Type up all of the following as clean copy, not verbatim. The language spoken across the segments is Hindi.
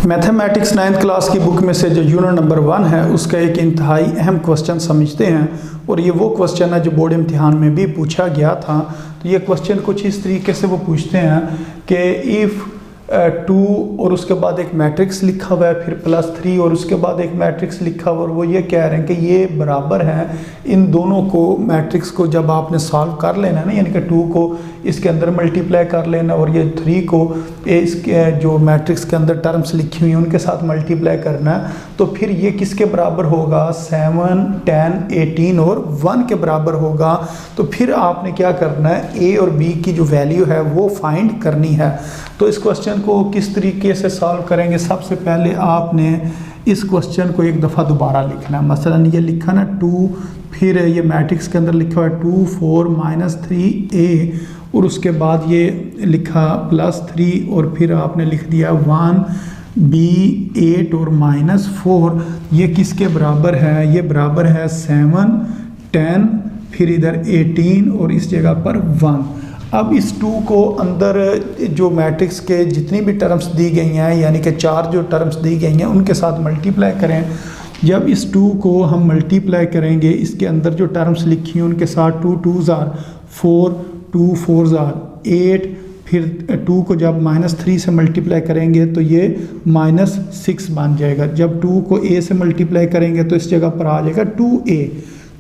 मैथमेटिक्स 9th क्लास की बुक में से जो यूनिट नंबर 1 है उसका एक इंतहाई अहम क्वेश्चन समझते हैं और ये वो क्वेश्चन है जो बोर्ड इम्तिहान में भी पूछा गया था। तो ये क्वेश्चन कुछ इस तरीके से वो पूछते हैं कि इफ़ 2 और उसके बाद एक मैट्रिक्स लिखा हुआ है, फिर +3 और उसके बाद एक मैट्रिक्स लिखा हुआ, और वो ये कह रहे हैं कि ये बराबर है। इन दोनों को मैट्रिक्स को जब आपने सॉल्व कर लेना है ना, यानी कि 2 को इसके अंदर मल्टीप्लाई कर लेना और ये 3 को इसके जो मैट्रिक्स के अंदर टर्म्स लिखी हुई हैं उनके साथ मल्टीप्लाई करना है, तो फिर ये किसके बराबर होगा? 7, 10, 18 और 1 के बराबर होगा। तो फिर आपने क्या करना है, ए और बी की जो वैल्यू है वो फाइंड करनी है। तो इस क्वेश्चन को किस तरीके से सॉल्व करेंगे? सबसे पहले आपने इस क्वेश्चन को एक दफ़ा दोबारा लिखना है। मसलन ये लिखा ना 2, फिर ये मैट्रिक्स के अंदर लिखा हुआ है 2, 4, -3a और उसके बाद ये लिखा +3 और फिर आपने लिख दिया 1, b, 8 और -4। ये किसके बराबर है? ये बराबर है 7, 10, फिर इधर 18 और इस जगह पर 1। अब इस 2 को अंदर जो मैट्रिक्स के जितनी भी टर्म्स दी गई हैं, यानी कि 4 जो टर्म्स दी गई हैं उनके साथ मल्टीप्लाई करें। जब इस 2 को हम मल्टीप्लाई करेंगे, इसके अंदर जो टर्म्स लिखी हैं उनके साथ 2 2s are 4, 2 4s are 8, फिर 2 को जब -3 से मल्टीप्लाई करेंगे तो ये -6 बन जाएगा। जब 2 को a से मल्टीप्लाई करेंगे तो इस जगह पर आ जाएगा 2a।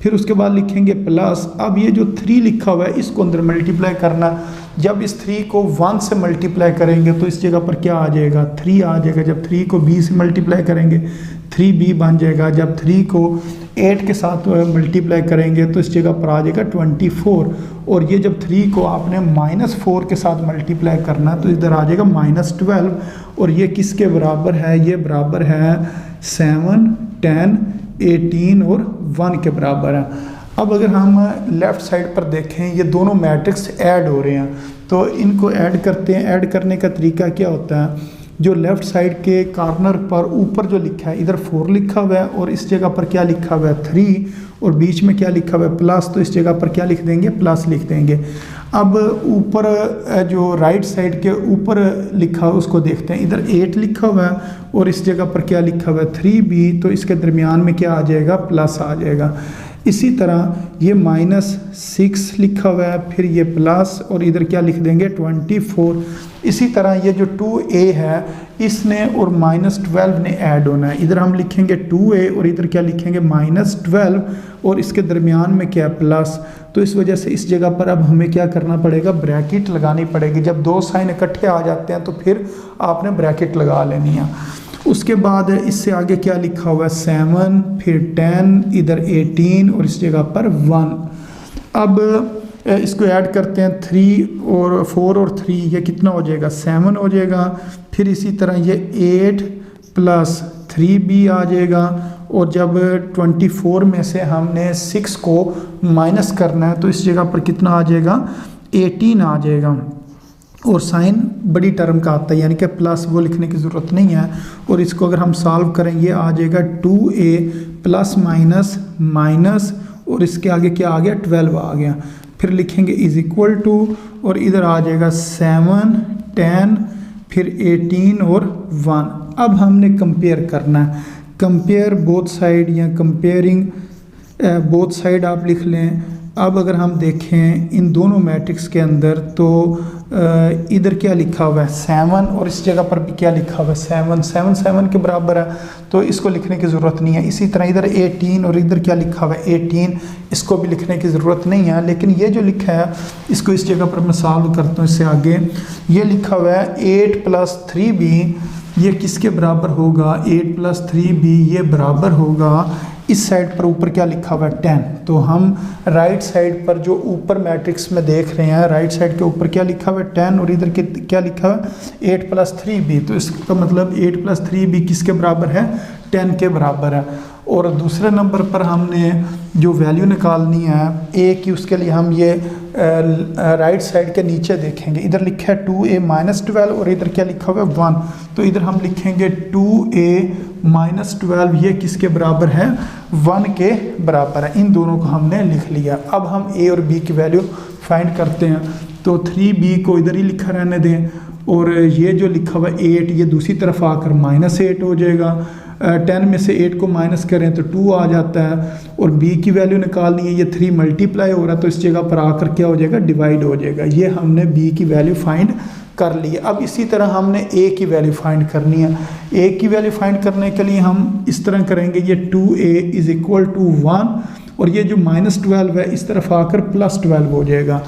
फिर उसके बाद लिखेंगे प्लस। अब ये जो 3 लिखा हुआ है इसको अंदर मल्टीप्लाई करना। जब इस 3 को 1 से मल्टीप्लाई करेंगे तो इस जगह पर क्या आ जाएगा? 3 आ जाएगा। जब 3 को b से मल्टीप्लाई करेंगे 3b बन जाएगा। जब 3 को 8 के साथ मल्टीप्लाई करेंगे तो इस जगह पर आ जाएगा 24। और ये जब 3 को आपने -4 के साथ मल्टीप्लाई करना तो इधर आ जाएगा -12। और ये किसके बराबर है? ये बराबर है 7, 10, 18 और 1 के बराबर है। अब अगर हम लेफ़्ट साइड पर देखें, ये दोनों मैट्रिक्स ऐड हो रहे हैं, तो इनको ऐड करते हैं। ऐड करने का तरीका क्या होता है? जो लेफ़्ट साइड के कॉर्नर पर ऊपर जो लिखा है, इधर 4 लिखा हुआ है और इस जगह पर क्या लिखा हुआ है? 3, और बीच में क्या लिखा हुआ है? प्लस। तो इस जगह पर क्या लिख देंगे? प्लस लिख देंगे। अब ऊपर जो राइट साइड के ऊपर लिखा है उसको देखते हैं। इधर 8 लिखा हुआ है और इस जगह पर क्या लिखा हुआ है? 3b। तो इसके दरमियान में क्या आ जाएगा? प्लस आ जाएगा। इसी तरह ये -6 लिखा हुआ है, फिर ये प्लस और इधर क्या लिख देंगे? 24। इसी तरह ये जो 2a है इसने और -12 ने ऐड होना है। इधर हम लिखेंगे 2a और इधर क्या लिखेंगे? -12 और इसके दरमियान में क्या? प्लस। तो इस वजह से इस जगह पर अब हमें क्या करना पड़ेगा? ब्रैकेट लगानी पड़ेगी। जब 2 साइन इकट्ठे आ जाते हैं तो फिर आपने ब्रैकेट लगा लेनी है। उसके बाद इससे आगे क्या लिखा हुआ है? 7, फिर 10, इधर 18 और इस जगह पर 1। अब इसको ऐड करते हैं। 4 और 3 ये कितना हो जाएगा? 7 हो जाएगा। फिर इसी तरह ये 8 + 3b आ जाएगा। और जब 24 में से हमने 6 को माइनस करना है तो इस जगह पर कितना आ जाएगा? 18 आ जाएगा। और साइन बड़ी टर्म का आता है, यानी कि प्लस, वो लिखने की ज़रूरत नहीं है। और इसको अगर हम सॉल्व करें ये आ जाएगा 2a +- और इसके आगे क्या आ गया? 12 आ गया। फिर लिखेंगे = और इधर आ जाएगा 7, 10, फिर 18 और 1। अब हमने कंपेयर करना है। कंपेयर बोथ साइड या कंपेयरिंग बोथ साइड आप लिख लें। अब अगर हम देखें इन दोनों मैट्रिक्स के अंदर तो इधर क्या लिखा हुआ है? 7 और इस जगह पर भी क्या लिखा हुआ है? 7 के बराबर है, तो इसको लिखने की ज़रूरत नहीं है। इसी तरह इधर 18 और इधर क्या लिखा हुआ है? 18, इसको भी लिखने की ज़रूरत नहीं है। लेकिन ये जो लिखा है इसको इस जगह पर मैं सॉल्व करता हूँ। इससे आगे ये लिखा हुआ है 8 + 3b, ये किसके बराबर होगा? 8 + 3b ये बराबर होगा, इस साइड पर ऊपर क्या लिखा हुआ है? 10। तो हम राइट साइड पर जो ऊपर मैट्रिक्स में देख रहे हैं, राइट साइड के ऊपर क्या लिखा हुआ है? 10 और इधर क्या लिखा हुआ है? 8 + 3b। तो इसका मतलब 8 + 3b किसके बराबर है? 10 के बराबर है। और दूसरे नंबर पर हमने जो वैल्यू निकालनी है a की, उसके लिए हम ये राइट साइड के नीचे देखेंगे। इधर लिखा है 2a -12 और इधर क्या लिखा हुआ है? 1। तो इधर हम लिखेंगे 2a -12 ये किसके बराबर है? 1 के बराबर है। इन दोनों को हमने लिख लिया। अब हम a और b की वैल्यू फाइंड करते हैं। तो 3b को इधर ही लिखा रहने दें और ये जो लिखा हुआ 8 ये दूसरी तरफ आकर -8 हो जाएगा। 10 में से 8 को माइनस करें तो 2 आ जाता है, और b की वैल्यू निकालनी है, ये 3 मल्टीप्लाई हो रहा है तो इस जगह पर आकर क्या हो जाएगा, डिवाइड हो जाएगा। ये हमने b की वैल्यू फाइंड कर ली है। अब इसी तरह हमने a की वैल्यू फाइंड करनी है। a की वैल्यू फाइंड करने के लिए हम इस तरह करेंगे, ये 2a इज इक्वल टू 1 और ये जो -12 है इस तरफ आकर +12 हो जाएगा।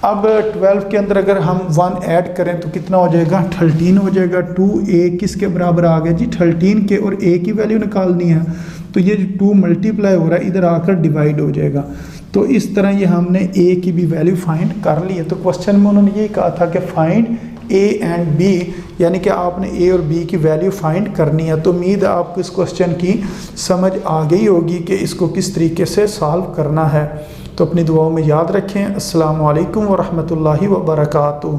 अब 12 के अंदर अगर हम 1 ऐड करें तो कितना हो जाएगा, 13 हो जाएगा। 2a किसके बराबर आ गया जी, 13 के, और a की वैल्यू निकालनी है तो ये 2 मल्टीप्लाई हो रहा है, इधर आकर डिवाइड हो जाएगा। तो इस तरह ये हमने a की भी वैल्यू फाइंड कर ली है। तो क्वेश्चन में उन्होंने ये कहा था कि फाइंड a एंड b, यानी कि आपने a और b की वैल्यू फाइंड करनी है। तो उम्मीद है आपको इस क्वेश्चन की समझ आ गई होगी कि इसको किस तरीके से सॉल्व करना है। तो अपनी दुआओं में याद रखें। अस्सलामु अलैकुम व रहमतुल्लाहि व बरकातुहू।